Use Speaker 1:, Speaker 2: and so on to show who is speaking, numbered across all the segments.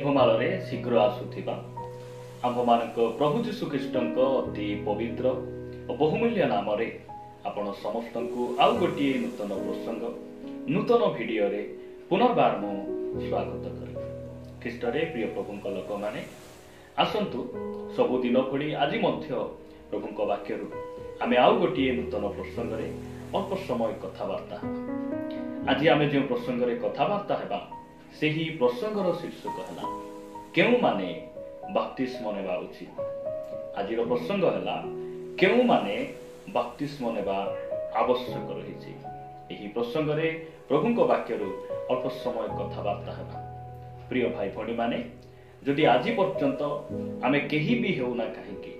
Speaker 1: मेघमाଳରେ शीघ्र आसुथिबा आम्भमानक प्रभु जीशु ख्रीष्टଙ୍କ अति पवित्र और बहुमूल्य नाम रे आपण समस्तंकु आउ गोटे नूतन प्रसंग नूतन वीडियो रे पुनर्बार मु स्वागत करे। ख्रीष्ट रे प्रिय प्रभुଙ୍କ लोक माने आसंतु सबुदिन भली आज मध्य प्रभुଙ୍କ वाक्यरु आमे आउ गोटे नूतन प्रसंग रे अल्प समय कथावार्ता। आज आमे जो प्रसंग रे कथावार्ता हेबा सेही प्रसंगर शीर्षक है केउ माने बप्तिस्म नेबा उचित। आज प्रसंग है केउ माने बप्तिस्म नेबा आवश्यक रही। यही प्रसंग रे प्रभुଙ୍କ वाक्यरु अल्प समय कथावार्ता हेबा। प्रिय भाई भणी माने जदि आज पर्यंत आमे केही भी हेउना काहेकि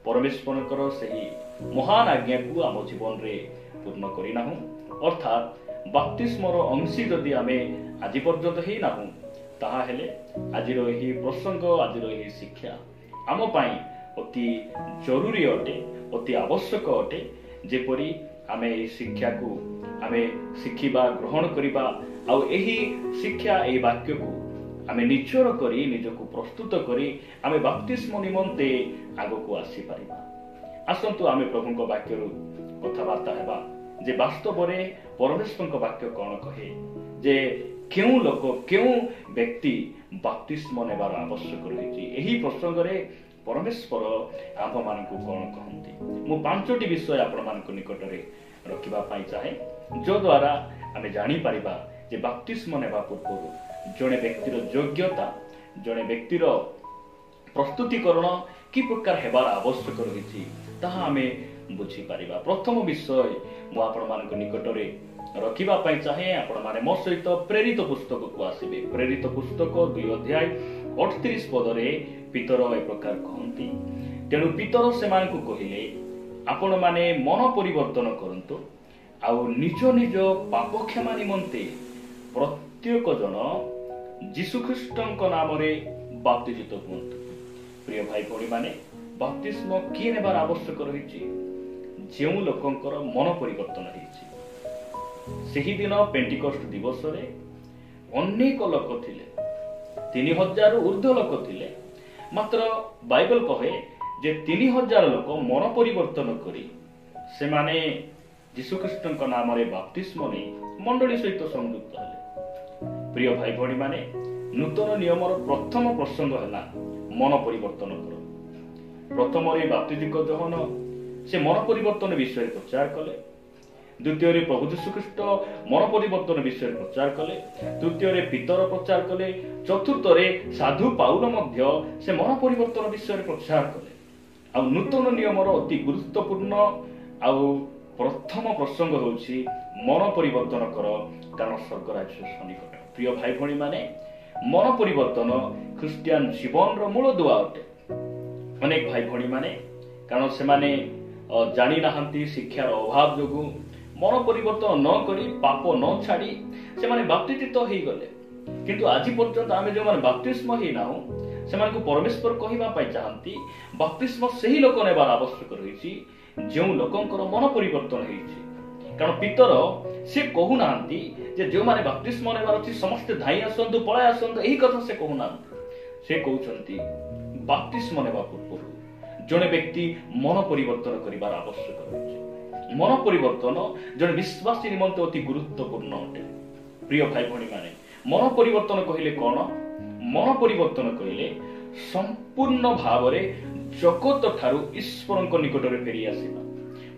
Speaker 1: परमेश्वरकर सही महान आज्ञा को आम जीवन रे पूर्ण करिना हूं, अर्थात बप्तिस्मर अंशी जदि आमे आज पर्यंत ही ना हूं, ताहा हेले आजिर यही प्रसंग आजिर यही शिक्षा आम पाई अति जरूरी अटे, अति आवश्यक अटे। जेपरी आमे यही शिक्षा को आमे शिखिबा ग्रहण करिबा आउ यही शिक्षा यही वाक्य को आमे निचर करी निजको प्रस्तुत करी आमे बप्तिस्म निमंते आगो को आसी परिबा। आसंतु आमे प्रभुଙ୍କ वाक्यरु कथावार्ता हेबा जे वास्तव रे परमेश्वरଙ୍କ वाक्य कोन कहे जे केउ लोक केउ व्यक्ति बप्तिस्म नेबार आवश्यक रही। यही प्रसंग रे परमेश्वर आप मानकु कोन कहंती मु पांचटी विषय आपण मानक निकट रे रखिबा पाई चाहे, जो द्वारा आमे जानि परिबा जे बप्तिस्म नेबा पूर्व जणे व्यक्तिर योग्यता जणे व्यक्तिर प्रस्तुतिकरण कि प्रकार हेबार आवश्यक रही ताहा आमे बुझी परिबा। प्रथम विषय मु आपण मानक निकट रे रखिबा पाई चाहे, आपण माने मो सहित प्रेरित पुस्तक को आसीबे। प्रेरित पुस्तक 2 अध्याय 38 पद रे पितर ए प्रकार कहंती, तेनु पितर सेमान को कहिले आपण माने मन परिवर्तन करंतु आउ निज निज पाप क्षमा निमंते प्रत्येक जन जीशु ख्रीष्टଙ୍କ नाम रे बप्तिजित हुंतु। प्रिय भाई भणी माने बप्तिस्म किए नेबार आवश्यक रही जेउ लोकंकर मन परिवर्तन रही। सेही दिन पेंटिकस्ट दिवस रे अनेक लोक थिले, 3000 ऊर्ध्व लोक थिले, मात्र बाइबल कहे जे 3000 लोक मन परिवर्तन करी से माने जीशु ख्रीष्टଙ୍କ नाम रे बप्तिस्म नै मंडली सहित संयुक्त हेले। प्रिय भाई भणी माने नूतन नियमर प्रथम प्रसंग है मन परिवर्तन कर। प्रथम रे बाप्तिजिक जहन से मन परिवर्तन विषय प्रचार कले, द्वितीय रे प्रभु जीशु ख्रीष्ट मन परिवर्तन विषय प्रचार कले, तृतीय रे पितर प्रचार कले, चतुर्थ रे साधु पाउल मध्य से मन परिवर्तन विषय प्रचार कले। आ नूतन नियमर अति गुरुत्वपूर्ण आ प्रथम प्रसंग होछि मन परिवर्तन कर कारण स्वर्ग राज्य सन्निकट। प्रिय भाई भणी माने मन परिवर्तन ख्रिस्टियन जीवन रो मूल दुआ अटे। अनेक भाई भणी माने कारण से माने जानी नाहंती शिक्षार अभाव जोगु मन परिवर्तन न करी पाप न छाड़ी से माने बप्तिजित हो गले, किंतु आज पर्यंत आमे जो माने बप्तिस्म ही नाहु से माने को परमेश्वर कहिबा पाई चाहंती बप्तिस्म सही लोक नेबार आवश्यक रही जो लोकंकर मन परिवर्तन हेछि। कारण पितर से कहू नांती जे जो माने बप्तिस्म नेबार अछि समस्त धाई आसंतु पळाय आसंतु एही कथा से कहू नांती। से कहउछंती बप्तिस्म नेबा पूर्व जणे व्यक्ति मन परिवर्तन करिबार आवश्यक रही। मन परिवर्तन जणे विश्वासी निमंते अति गुरुत्वपूर्ण अटे। प्रिय भाई भणी माने मन परिवर्तन कहिले कोन? मन परिवर्तन कहिले संपूर्ण भाव रे जगत ठारू ईश्वरଙ୍କ निकटरे फेरी आसीबा।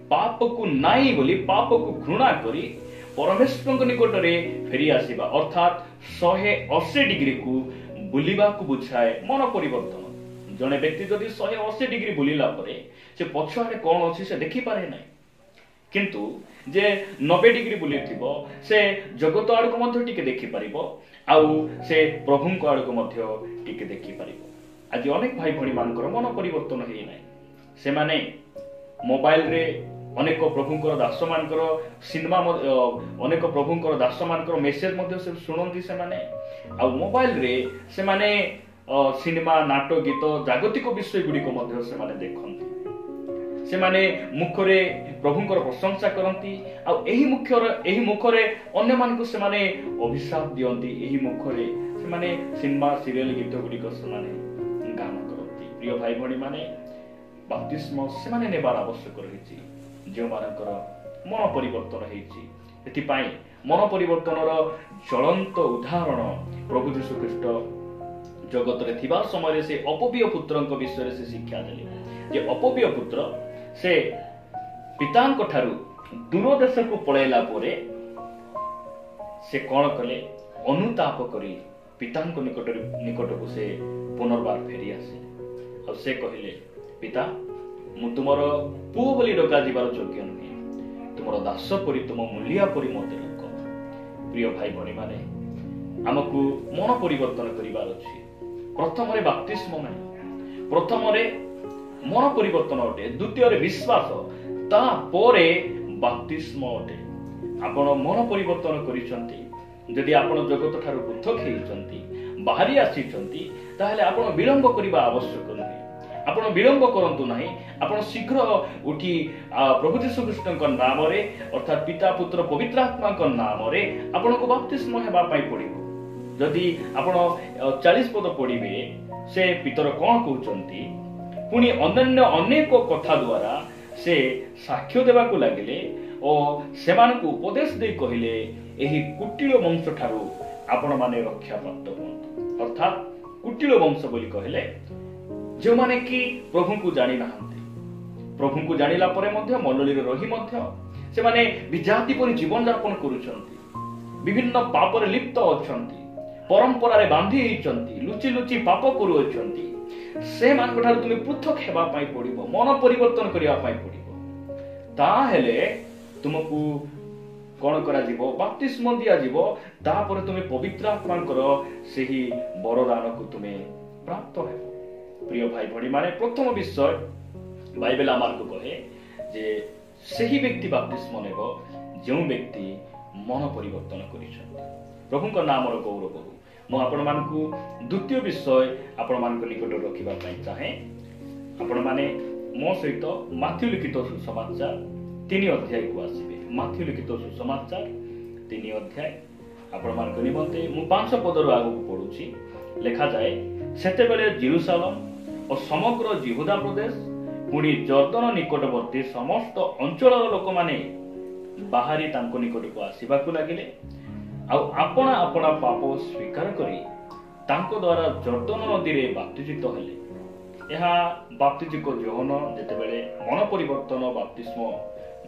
Speaker 1: पाप को नाई बोली पाप को घृणा करी परमेश्वरଙ୍କ निकटरे फेरी आसीबा, अर्थात 180 डिग्री को बुलिबा को बुझाए मन परिवर्तन। जणे व्यक्ति जदि 180 डिग्री बुलिला परे से पछुआडे कोन अछि से देखि पारे नै, किंतु जे 90 डिग्री बुली थिबो से जगत आडको मध्ये टिके देखि परिबो आउ से प्रभुଙ୍କ आडको मध्ये टिके देखि परिबो। आज अनेक भाई भणी मानकर मन परिवर्तन हेइ नै, से माने मोबाइल रे अनेक प्रभुଙ୍କର दास मानकर सिनेमा अनेक प्रभुଙ୍କର दास मानकर मेसेज मध्ये से सुनंती से माने आ मोबाइल रे से माने सिनेमा नाटक गीत जागतिक विषय गुडी को मध्ये से माने देखंती। से माने मुखरे प्रभुଙ୍କର प्रशंसा करंती आ एही मुखरे अन्य मान को से माने अभिशाप दियंती। एही मुखरे ସେମାନେ ସିନେମା ସିରିଏଲ ଗୀତ ଗୁଡ଼ିକ ସେମାନେ ଗାନ କରନ୍ତି। ପ୍ରିୟ ଭାଇ ଭଉଣୀ ମାନେ, ବାପ୍ତିସ୍ମ ସେମାନେ ନେବାର ଆବଶ୍ୟକ ରହିଛି ଯେଉଁମାନଙ୍କର ମନ ପରିବର୍ତ୍ତନ ହେଇଛି। ଏଥିପାଇଁ ମନ ପରିବର୍ତ୍ତନର ଜ୍ୱଳନ୍ତ ଉଦାହରଣ ପ୍ରଭୁ ଯୀଶୁଖ୍ରୀଷ୍ଟ ଜଗତରେ ଥିବା ସମୟରେ ସେ ଅପବୀୟ ପୁତ୍ରଙ୍କ ବିଷୟରେ ସେ ଶିକ୍ଷା ଦେଲେ ଯେ ଅପବୀୟ ପୁତ୍ର ସେ ପିତାଙ୍କ ଠାରୁ ଦୂର ଦେଶକୁ ପଳାଇଲା ପରେ ସେ କ'ଣ କଲେ, ଅନୁତାପ କରି ପିତାଙ୍କ ନିକଟକୁ ସେ ପୁନର୍ବାର ଫେରି ଆସିଲେ। ଆଉ ସେ କହିଲେ, ପିତା, ମୁଁ ତୁମର ପୁଅ ବୋଲି ଡକାଯିବାର ଯୋଗ୍ୟ ନୁହେଁ, ତୁମର ଦାସ ପରି ତୁମ ମୂଲିଆ ପରି ମୋତେ ଡାକ। ପ୍ରିୟ ଭାଇ ଭଉଣୀ ମାନେ, ଆମକୁ ମନ ପରିବର୍ତ୍ତନ କରିବାର ଅଛି। ପ୍ରଥମରେ ବାପ୍ତିସ୍ମ ନାହିଁ, ପ୍ରଥମରେ ମନ ପରିବର୍ତ୍ତନ ଅଟେ, ଦ୍ୱିତୀୟରେ ବିଶ୍ୱାସ, ତାପରେ ବାପ୍ତିସ୍ମ ଅଟେ। ଆପଣ ମନ ପରିବର୍ତ୍ତନ କରିଛନ୍ତି, ଯଦି ଆପଣ ଜଗତ ଠାରୁ ପୃଥକ ହେଇଛନ୍ତି, ବାହାରି ଆସିଛନ୍ତି, ତାହେଲେ ଆପଣ ବିଳମ୍ବ କରିବା ଆବଶ୍ୟକ ନୁହେଁ। ଆପଣ ବିଳମ୍ବ କରନ୍ତୁ ନାହିଁ, ଆପଣ ଶୀଘ୍ର ଉଠି ପ୍ରଭୁ ଯୀଶୁଖ୍ରୀଷ୍ଟଙ୍କ ନାମରେ ଅର୍ଥାତ୍ ପିତା ପୁତ୍ର ପବିତ୍ର ଆତ୍ମାଙ୍କ ନାମରେ ଆପଣଙ୍କୁ ବାପ୍ତିସ୍ମ ହେବା ପାଇଁ ପଡ଼ିବ। ଯଦି ଆପଣ 40 ପଦ ପଢ଼ିବେ, ସେ ପିତର କ'ଣ କହୁଛନ୍ତି, ପୁଣି ଅନ୍ୟାନ୍ୟ ଅନେକ କଥା ଦ୍ୱାରା ସେ ସାକ୍ଷ୍ୟ ଦେବାକୁ ଲାଗିଲେ ଓ ସେମାନଙ୍କୁ ଉପଦେଶ ଦେଇ କହିଲେ, ଏହି କୁଟିଳ ବଂଶ ଠାରୁ ଆପଣମାନେ ରକ୍ଷା ପ୍ରାପ୍ତ ହୁଅନ୍ତୁ। ଅର୍ଥାତ୍ କୁଟିଳ ବଂଶ ବୋଲି କହିଲେ ଯେଉଁମାନେ କି ପ୍ରଭୁଙ୍କୁ ଜାଣି ନାହାନ୍ତି, ପ୍ରଭୁଙ୍କୁ ଜାଣିଲା ପରେ ମଧ୍ୟ ମଣ୍ଡଳୀରେ ରହି ମଧ୍ୟ ସେମାନେ ବିଜାତି ପରି ଜୀବନ ଯାପନ କରୁଛନ୍ତି, ବିଭିନ୍ନ ପାପରେ ଲିପ୍ତ ଅଛନ୍ତି, ପରମ୍ପରାରେ ବାନ୍ଧି ହେଇଛନ୍ତି, ଲୁଚି ଲୁଚି ପାପ କରୁଅଛନ୍ତି। ସେମାନଙ୍କ ଠାରୁ ତୁମେ ପୃଥକ ହେବା ପାଇଁ ପଡ଼ିବ, ମନ ପରିବର୍ତ୍ତନ କରିବା ପାଇଁ ପଡ଼ିବ। ତାହେଲେ ତୁମକୁ କ'ଣ କରାଯିବ, ବାପ୍ତିସ୍ମ ଦିଆଯିବ, ତାପରେ ତୁମେ ପବିତ୍ର ଆତ୍ମାଙ୍କର ସେହି ବରଦାନକୁ ତୁମେ ପ୍ରାପ୍ତ ହେବ। ପ୍ରିୟ ଭାଇ ଭଉଣୀ ମାନେ, ପ୍ରଥମ ବିଷୟ ବାଇବେଲ ଆମକୁ କହେ ଯେ ସେହି ବ୍ୟକ୍ତି ବାପ୍ତିସ୍ମ ନେବ ଯେଉଁ ବ୍ୟକ୍ତି ମନ ପରିବର୍ତ୍ତନ କରିଛନ୍ତି। ପ୍ରଭୁଙ୍କ ନାମର ଗୌରବ ହଉ। ମୁଁ ଆପଣମାନଙ୍କୁ ଦ୍ୱିତୀୟ ବିଷୟ ଆପଣମାନଙ୍କ ନିକଟରେ ରଖିବା ପାଇଁ ଚାହେଁ। ଆପଣମାନେ ମୋ ସହିତ ମାଥ୍ୟୁ ଲିଖିତ ସୁସମାଚାର 3 ଅଧ୍ୟାୟକୁ ଆସିବେ। ମାଥ୍ୟୁ ଲିଖିତ ସୁସମାଚାର 3 ଅଧ୍ୟାୟ ଆପଣମାନଙ୍କ ନିମନ୍ତେ ମୁଁ 5 ପଦରୁ ଆଗକୁ ପଢୁଛି। ଲେଖାଯାଏ, ସେତେବେଳେ ଜେରୁସାଲେମ ଓ ସମଗ୍ର ଜିହୁଦା ପ୍ରଦେଶ ପୁଣି ଜର୍ଦ୍ଦନ ନିକଟବର୍ତ୍ତୀ ସମସ୍ତ ଅଞ୍ଚଳର ଲୋକମାନେ ବାହାରି ତାଙ୍କ ନିକଟକୁ ଆସିବାକୁ ଲାଗିଲେ, ଆଉ ଆପଣା ଆପଣା ପାପ ସ୍ୱୀକାର କରି ତାଙ୍କ ଦ୍ୱାରା ଜର୍ଦ୍ଦନ ନଦୀରେ ବାପ୍ତିଜିତ ହେଲେ। ଏହା ବାପ୍ତିଜିକ ଯୋହନ ଯେତେବେଳେ ମନ ପରିବର୍ତ୍ତନ ବାପ୍ତିସ୍ମ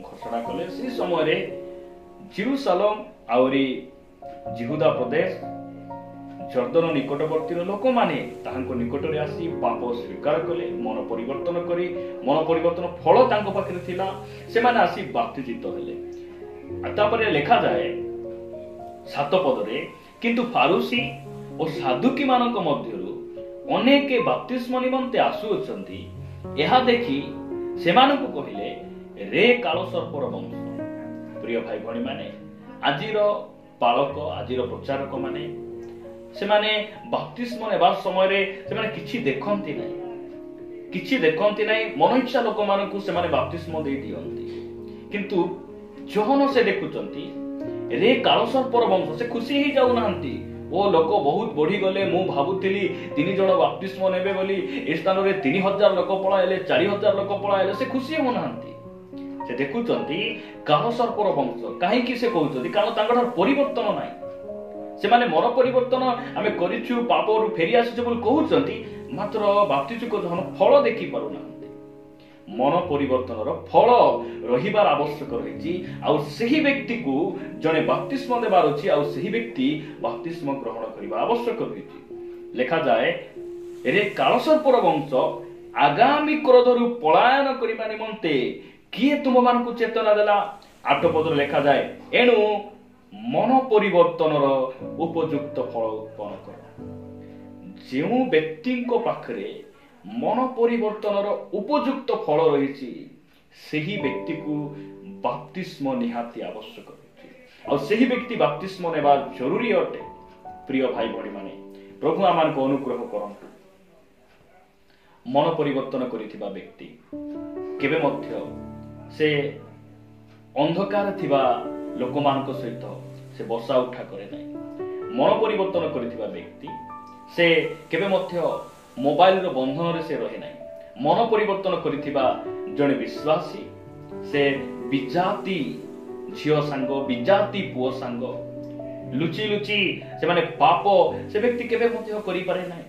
Speaker 1: ଘୋଷଣା କଲେ, ସେ ସମୟରେ ଜେରୁସାଲେମ ଆହୁରି ଜିହୁଦା ପ୍ରଦେଶ ଜର୍ଦ୍ଦନ ନିକଟବର୍ତ୍ତୀର ଲୋକମାନେ ତାହାଙ୍କ ନିକଟରେ ଆସି ପାପ ସ୍ୱୀକାର କଲେ, ମନ ପରିବର୍ତ୍ତନ ଫଳ ତାଙ୍କ ପାଖରେ ଥିଲା, ସେମାନେ ଆସି ବାପ୍ତିଜିତ ହେଲେ। ତାପରେ ଲେଖାଯାଏ 7 ପଦରେ, କିନ୍ତୁ ଫାରୁସି ଓ ସାଦୁକୀ ମାନଙ୍କ ମଧ୍ୟରୁ ଅନେକ ବାପ୍ତିସ୍ମ ନିମନ୍ତେ ଆସୁଅଛନ୍ତି। ଏହା ଦେଖି ସେମାନଙ୍କୁ କହିଲେ, ରେ କାଳସର୍ପର ବଂଶ। ପ୍ରିୟ ଭାଇ ଭଉଣୀ ମାନେ, ଆଜିର ପାଳକ, ଆଜିର ପ୍ରଚାରକ ମାନେ ସେମାନେ ବାପ୍ତିସ୍ମ ନେବା ସମୟରେ ସେମାନେ କିଛି ଦେଖନ୍ତି ନାହିଁ, ମନ ଇଚ୍ଛା ଲୋକମାନଙ୍କୁ ସେମାନେ ବାପ୍ତିସ୍ମ ଦେଇ ଦିଅନ୍ତି। କିନ୍ତୁ ଯୋହନ ସେ ଦେଖୁଛନ୍ତି ରେ କାଳସର୍ପର ବଂଶ, ସେ ଖୁସି ହେଇଯାଉନାହାନ୍ତି। ଓ ଲୋକ ବହୁତ ବଢିଗଲେ, ମୁଁ ଭାବୁଥିଲି 3 ଜଣ ବାପ୍ତିସ୍ମ ନେବେ ବୋଲି, ଏ ସ୍ଥାନରେ 3000 ଲୋକ ପଳାଇଲେ, 4000 ଲୋକ ପଳାଇଲେ, ସେ ଖୁସି ହଉନାହାନ୍ତି। ସେ ଦେଖୁଛନ୍ତି କାଳସର୍ପର ବଂଶ। କାହିଁକି ସେ କହୁଛନ୍ତି? କାରଣ ତାଙ୍କଠାରୁ ପରିବର୍ତ୍ତନ ନାହିଁ। ସେମାନେ ମନ ପରିବର୍ତ୍ତନ ଆମେ କରିଛୁ, ପାପରୁ ଫେରି ଆସିଛୁ ବୋଲି କହୁଛନ୍ତି, ମାତ୍ର ବାପ୍ତିଜିକ ଯୋହନ ଫଳ ଦେଖି ପାରୁନାହାନ୍ତି। ମନ ପରିବର୍ତ୍ତନର ଫଳ ରହିବାର ଆବଶ୍ୟକ ରହିଛି, ଆଉ ସେହି ବ୍ୟକ୍ତିକୁ ଜଣେ ବାପ୍ତିସ୍ମ ଦେବାର ଅଛି, ଆଉ ସେହି ବ୍ୟକ୍ତି ବାପ୍ତିସ୍ମ ଗ୍ରହଣ କରିବା ଆବଶ୍ୟକ ରହିଛି। ଲେଖାଯାଏ, ରେ କାଳସର୍ପର ବଂଶ, ଆଗାମୀ କ୍ରୋଧରୁ ପଳାୟନ କରିବା ନିମନ୍ତେ କିଏ ତୁମମାନଙ୍କୁ ଚେତନା ଦେଲା? 8 ପଦରେ ଲେଖାଯାଏ, ଏଣୁ ମନ ପରିବର୍ତ୍ତନର ଉପଯୁକ୍ତ ଫଳ ଉତ୍ପନ୍ନ କର। ଯେଉଁ ବ୍ୟକ୍ତିଙ୍କ ପାଖରେ ମନ ପରିବର୍ତ୍ତନର ଉପଯୁକ୍ତ ଫଳ ରହିଛି, ସେହି ବ୍ୟକ୍ତିକୁ ବାପ୍ତିସ୍ମ ନିହାତି ଆବଶ୍ୟକ ରହିଛି, ଆଉ ସେହି ବ୍ୟକ୍ତି ବାପ୍ତିସ୍ମ ନେବା ଜରୁରୀ ଅଟେ। ପ୍ରିୟ ଭାଇ ଭଉଣୀ ମାନେ, ପ୍ରଭୁ ଆମମାନଙ୍କୁ ଅନୁଗ୍ରହ କରନ୍ତୁ। ମନ ପରିବର୍ତ୍ତନ କରିଥିବା ବ୍ୟକ୍ତି କେବେ ମଧ୍ୟ ସେ ଅନ୍ଧକାର ଥିବା ଲୋକମାନଙ୍କ ସହିତ ସେ ବସା ଉଠା କରେ ନାହିଁ। मन परिवर्तन करिथिबा व्यक्ति से केबे मध्य मोबाइल रो बंधन रे से रहे नाही। मन परिवर्तन करिथिबा जणे विश्वासी से विजाति झियो सांग विजाति पुओ सांग लुचि लुचि से माने पाप से व्यक्ति केबे मध्य करि पारे नाही।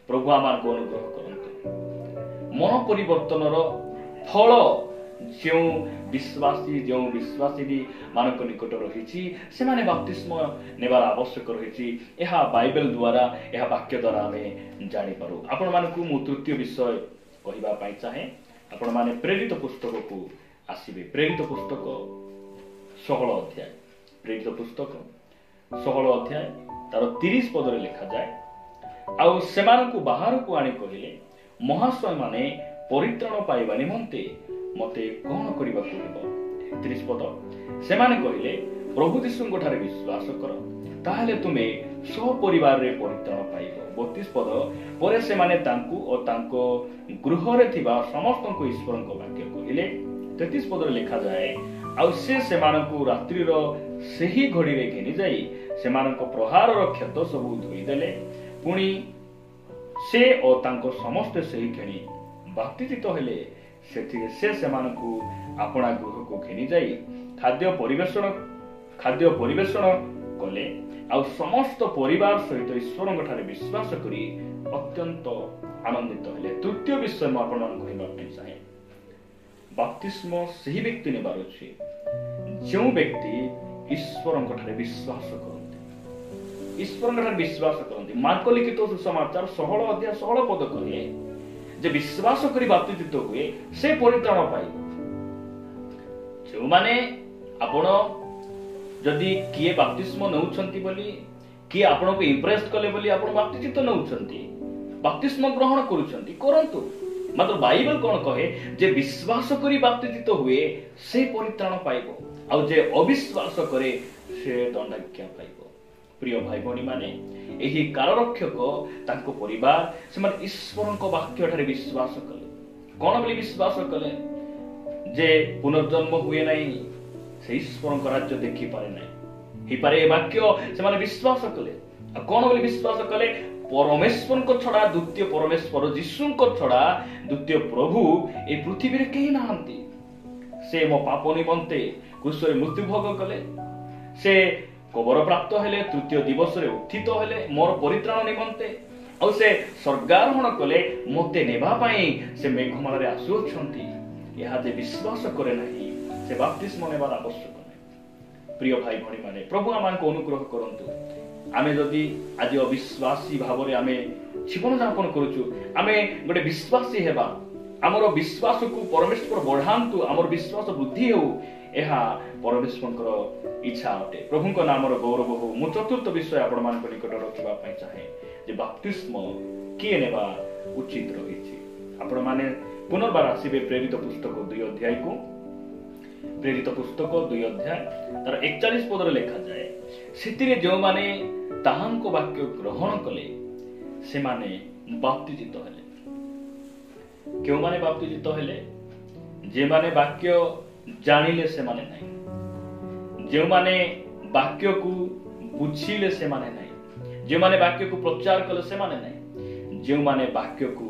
Speaker 1: प्रभु आमान को अनुग्रह करंतु। मन परिवर्तन रो फल जो विश्वासी मानक निकट रही से माने बप्तिस्म नेबार आवश्यक रही। यह बाइबल द्वारा यह वाक्य द्वारा आम जानी पारू। आपण मानकु मु तृतीय विषय कहबा पई चाहे। आपण माने प्रेरित पुस्तक को आसीबे। प्रेरित पुस्तक 16 अध्याय, प्रेरित पुस्तक 16 अध्याय तार 30 पद रे लिखा जाए आउ सेमानकु बाहर को आनी कहिले महाशय माने परित्राण पाइबा निमंते मते कोन करिबा पड़िबो। 31 पद सेमाने कहिले प्रभु यीशुଙ୍କ ठारे विश्वास कर ताहाले तुमे सब परिवार रे परित्राण पाइबो। 32 पद परे सेमाने तांकु और तांको गृह रे थिबा समस्तनको ईश्वरଙ୍କ वाक्य कहिले। 33 पद रे लिखा जाए आउ से सेमानकु रात्रि रो सही घड़ी रे घेनि जाई सेमानको प्रहार रो क्षत सब धोई देले। पुणी से और तांको समस्त सही घेनि बाप्तिजित हेले सेथिरे से सेमानकु आपणा गृह को घेनि जाई खाद्य परिवेषण कले आ समस्त परिवार सहित ईश्वरଙ୍କ ठारे विश्वास करी अत्यंत आनंदित हेले। तृतीय विषय म आपण मान कहबा पई चाहे। बप्तिस्म सही व्यक्ति नेबार अछि जो व्यक्ति ईश्वरଙ୍କ ठारे विश्वास करନ୍ତି। ईश्वरଙ୍କ ठारे विश्वास करନ୍ତି। मार्क लिखित सुसमाचार 16 अध्याय 16 पद कहे जे विश्वास करी बाप्तिजित हुए से परित्राण पाइब। जो माने आपण जदि किए बाप्तिस्म नउछंती बोली किए आपण को इंप्रेस कले बोली आपण बाप्तिजित नउछंती बाप्तिस्म ग्रहण करूछंती करंतु मात्र बाइबल कोन कहे जे विश्वास करी बाप्तिजित हुए से परित्राण पाइब आ जे अविश्वास करे से दंडाज्ञा पाइब। प्रिय भाई भणी माने एही काररक्षक तांको परिवार से माने ईश्वरଙ୍କ वाक्य ठारे विश्वास कले। कोन बोली विश्वास कले जे पुनर्जन्म हुए नाही से ईश्वरଙ୍କ राज्य देखि पारे नाही ही पारे ए वाक्य से माने विश्वास कले। आ कोन बोली विश्वास कले परमेश्वरଙ୍କ छडा द्वितीय परमेश्वर यीशुଙ୍କ छडा द्वितीय प्रभु ए पृथ्वी रे केही नाहंती। से मो पाप निमंते क्रूसरे मृत्यु भोग कले से कबर प्राप्त हेले तृतीय दिवस रे उत्थित हेले मोर परित्राण निमंते आ से स्वर्गारोहण कले मते नेबा पई से मेघमाला रे आसुछंती। यहा जे विश्वास करे नाही से बप्तिस्म नेबार आवश्यक नाही। प्रिय भाई भणी माने प्रभु आमान को अनुग्रह करंतु। आमे जदि आज अविश्वासी भाव रे आमे जीवन यापन करूछु आमे गोटे विश्वासी हेबा हमर विश्वास को परमेश्वर बढ़ांतु हमर विश्वास वृद्धि हो एहा परमेश्वरଙ୍କର इच्छा अटे। प्रभुଙ୍କ नामर गौरव हो। मु चतुर्थ विषय आपण मानक निकट रखिबा पई चाहे जे बप्तिस्म किए नेबा उचित रहिछि। आपण माने पुनर्बार आसीबे प्रेरित पुस्तक 2 अध्याय को। प्रेरित पुस्तक 2 अध्याय तार 41 पद रे लिखा जाए सेतिरे जो माने ताहांको वाक्य ग्रहण कले से माने बाप्तिजित हेले। क्यों माने बाप्तिजित हेले जे माने वाक्य जानिले से माने नहीं जे माने वाक्य को बुझिले से माने नहीं जे माने वाक्य को प्रचार कले से माने नहीं जे माने वाक्य को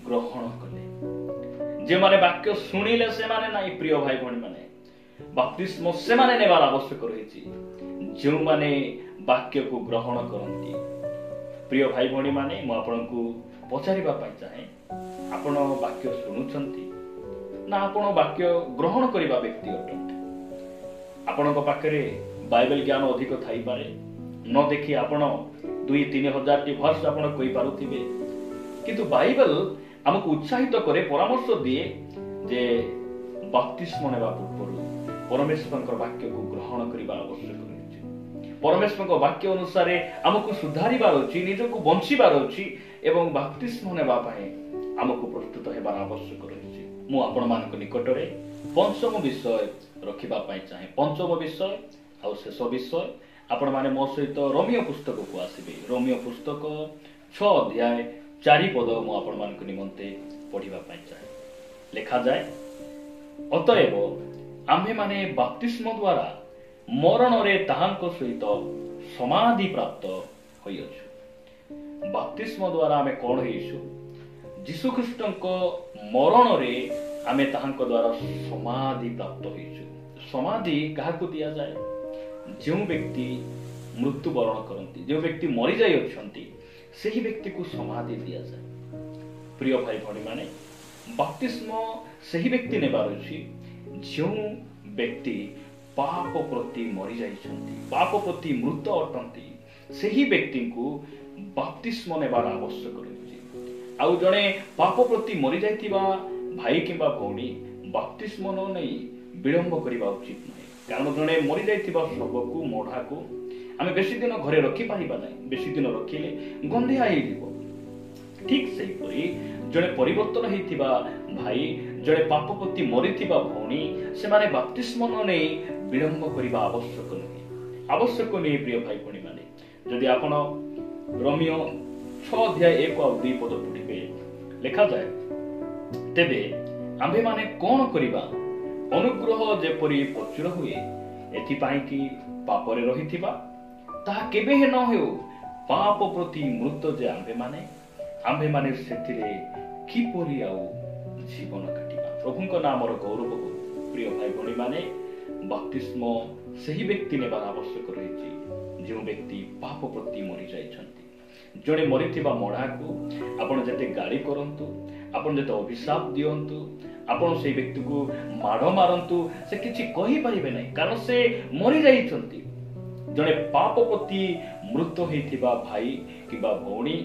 Speaker 1: ग्रहण कले जे माने वाक्य सुनिले से माने नहीं। प्रिय भाई भणी माने बप्तिस्म से माने नेबार आवश्यक रहिछि जे माने वाक्य को ग्रहण करंती। प्रिय भाई भणी माने मु आपनकु पचारिबा पई चाहे आपण वाक्य सुनुछंती ना आपण वाक्य ग्रहण करिबा व्यक्ति अटंती। आपणक पाखरे बाइबल ज्ञान अधिक थाई पारे न देखि आपण 2-3 हजार टी वर्ष आपण कहि पारुथिबे किंतु बाइबल हमकु उत्साहित करे परामर्श दिए जे बप्तिस्म नेबा पूर्व परमेश्वरक वाक्य को ग्रहण करिबा आवश्यक अछि। परमेश्वरक वाक्य अनुसार हमकु सुधारिबार अछि निजको बंचिबार अछि एवं बप्तिस्म नेबा पई हमकु प्रस्तुत हेबार आवश्यक अछि। मु आपण मानक निकटरे पंचम विषय रखिबा पई चाहे। पंचम विषय आ शेष विषय आपण माने मो सहित रोमियो पुस्तक को आसीबे। रोमियो पुस्तक 6 अध्याय 4 पद मु आपण मानक निमंते पढिबा पई चाहे। लिखा जाए अतएव आम्भे माने बप्तिस्म द्वारा मरण रे ताहांको सहित समाधि प्राप्त होइछु। बाप्तिस्म द्वारा आमे कोन हेइछु यीशु ख्रीष्टक मरण रे आमे ताहांक द्वारा समाधि प्राप्त होइछु। समाधि काहाकु दिया जाए जो व्यक्ति मृत्युवरण करती जो व्यक्ति मरी जाई अछंती सही व्यक्ति को समाधि दिया जाए। प्रिय भाई भणी माने बाप्तिस्म सही व्यक्ति नेबार अछि जो व्यक्ति पाप प्रति मरी जाइछंती पाप प्रति मृत अटंती सही व्यक्ति को बाप्तिस्म नेबार आवश्यक रहछि। आउ जणे पाप प्रति मरी जाइतिबा भाई किबा भौणी बाप्तिस्म न नै विलंब करिबा उचित नहे। कारण जणे मरी जाइतिबा शवकु मोढाकु आमे बेसी दिन घरे रखि पारिबा नै। बेसी दिन रखिले गंधिया हेइ दिबो। ठीक सही परि जणे परिवर्तन हेइतिबा भाई जणे पाप प्रति मरितिबा भौणी से माने बाप्तिस्म न नै विलंब करिबा आवश्यक नहे। आवश्यक नै प्रिय भाई भौणी माने जदि आपण रोमियो 6 अध्याय 1 और 2 पद पढिबे लिखा जाए तेबे आम्भे माने कोन करिबा अनुग्रह जेपरि प्रचुर हुए एथिपाई कि पापरे रहिथिबा ताहा केबे हे न हेउ पाप प्रति मृत जे आम्भे माने सेथिरे किपरि आउ जीवन काटिबा। प्रभुଙ୍କ नामर गौरव हो। प्रिय भाई भणी माने बाप्तिस्म सही व्यक्ति नेबार आवश्यक रहिछि जो व्यक्ति पाप प्रति मरि जाइछंती। जणे मरिथिबा मढाकू आपण जते गाली करंतु आपण जते अभिशाप दियंतु आपण से व्यक्ति को माड़ मारंतु से किछि कहि परिबे नै कारण से मरि जाइछंती। जणे पाप प्रति मृत हेथिबा भाई किबा भौणी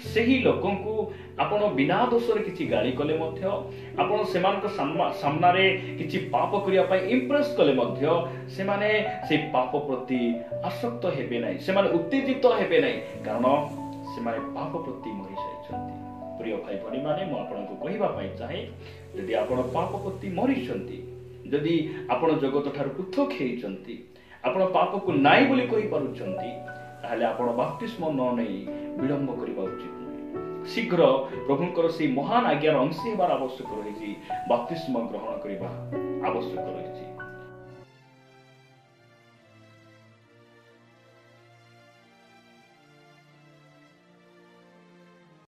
Speaker 1: सही लोकन को आपण बिना दोषरे किछि गाली कले मध्य आपण सेमानक सामना रे किछि पाप करिया पय इंप्रेस कले मध्य से माने से पाप प्रति आसक्त हेबे नै से माने उत्तेजित हेबे नै कारण से माने पाप प्रति मरि जाइछंती। प्रिय भाई भणी माने मो आपनको कहिबा पय चाहे यदि आपण पाप प्रति मरिछंती यदि आपण जगत ठार पृथक हेइछंती आपण पाप को नाई बोली कहि पारुछंती ताहले आपण बाप्तिस्म न नै विलंब करिबा उचित नहे। शीघ्र प्रभुंकर से महान आज्ञार अंश हेबार आवश्यक रहिछि। बाप्तिस्म ग्रहण करिबा आवश्यक रहिछि।